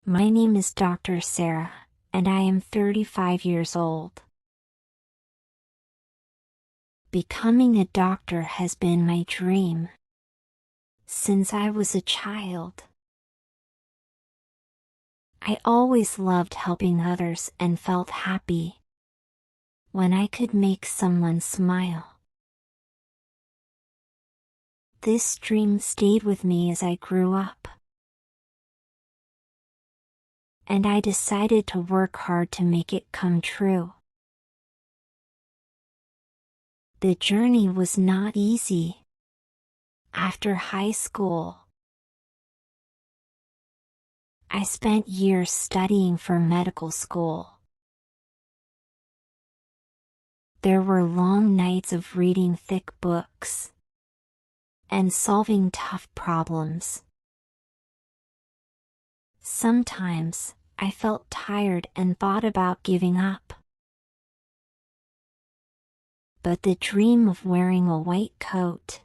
My name is Dr. Sarah, and I am 35 years old. Becoming a doctor has been my dream since I was a child. I always loved helping others and felt happy when I could make someone smile. This dream stayed with me as I grew up, and I decided to work hard to make it come true. The journey was not easy. After high school, I spent years studying for medical school. There were long nights of reading thick books and solving tough problems. Sometimes, I felt tired and thought about giving up. But the dream of wearing a white coat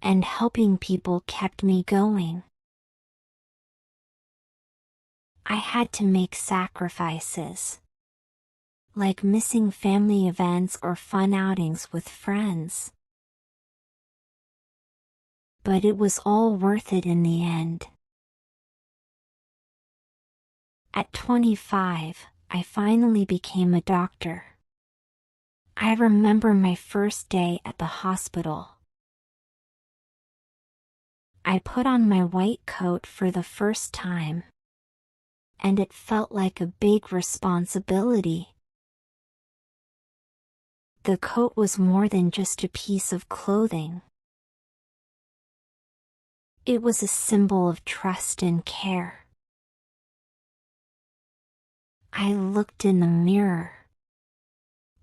and helping people kept me going. I had to make sacrifices, like missing family events or fun outings with friends. But it was all worth it in the end. At 25, I finally became a doctor. I remember my first day at the hospital. I put on my white coat for the first time, and it felt like a big responsibility. The coat was more than just a piece of clothing. It was a symbol of trust and care. I looked in the mirror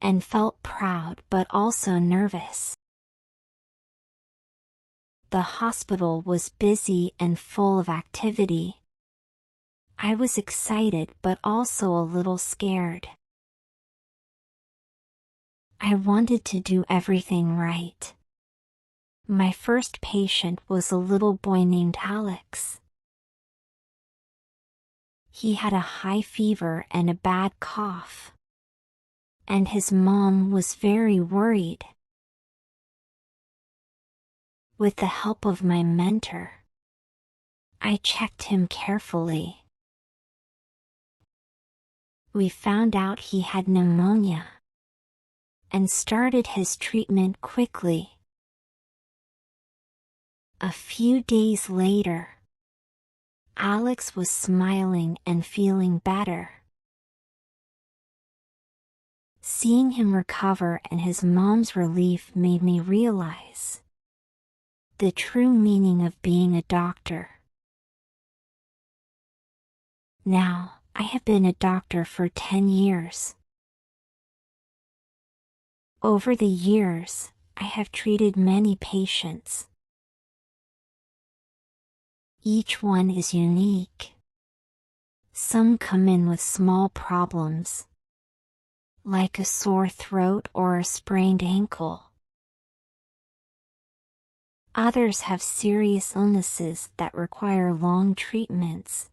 and felt proud but also nervous. The hospital was busy and full of activity. I was excited but also a little scared. I wanted to do everything right. My first patient was a little boy named Alex. He had a high fever and a bad cough, and his mom was very worried. With the help of my mentor, I checked him carefully. We found out he had pneumonia and started his treatment quickly. A few days later, Alex was smiling and feeling better. Seeing him recover and his mom's relief made me realize the true meaning of being a doctor. Now, I have been a doctor for 10 years. Over the years, I have treated many patients. Each one is unique. Some come in with small problems, like a sore throat or a sprained ankle. Others have serious illnesses that require long treatments.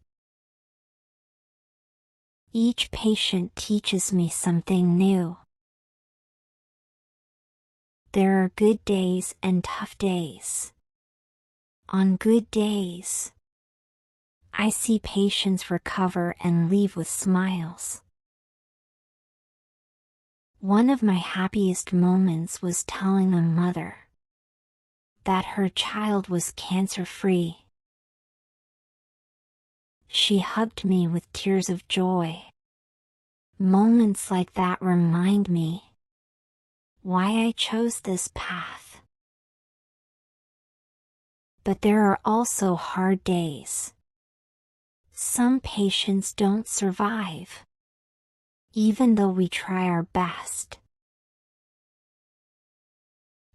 Each patient teaches me something new. There are good days and tough days. On good days, I see patients recover and leave with smiles. One of my happiest moments was telling a mother that her child was cancer-free. She hugged me with tears of joy. Moments like that remind me why I chose this path. But there are also hard days. Some patients don't survive, even though we try our best.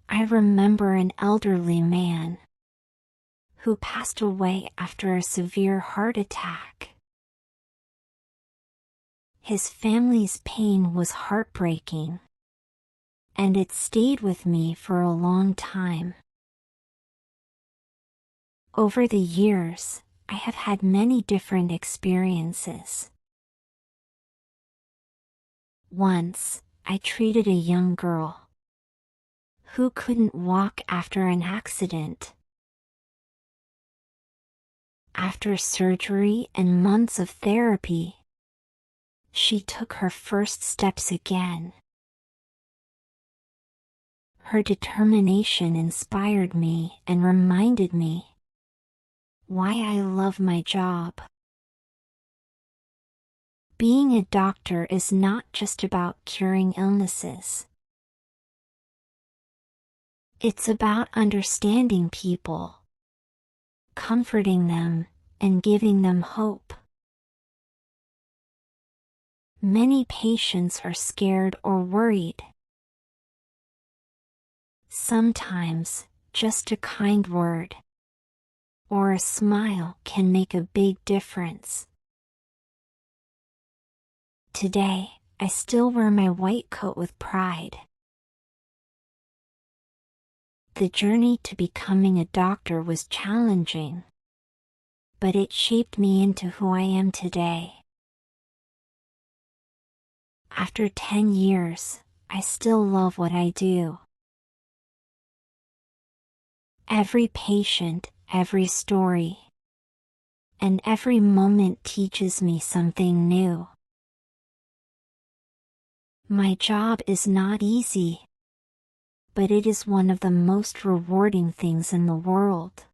I remember an elderly man who passed away after a severe heart attack. His family's pain was heartbreaking, and it stayed with me for a long time. Over the years, I have had many different experiences. Once, I treated a young girl who couldn't walk after an accident. After surgery and months of therapy, she took her first steps again. Her determination inspired me and reminded me why I love my job. Being a doctor is not just about curing illnesses. It's about understanding people, comforting them, and giving them hope. Many patients are scared or worried. Sometimes, just a kind word or a smile can make a big difference. Today, I still wear my white coat with pride. The journey to becoming a doctor was challenging, but it shaped me into who I am today. After 10 years, I still love what I do. Every patient, every story, and every moment teaches me something new. My job is not easy, but it is one of the most rewarding things in the world.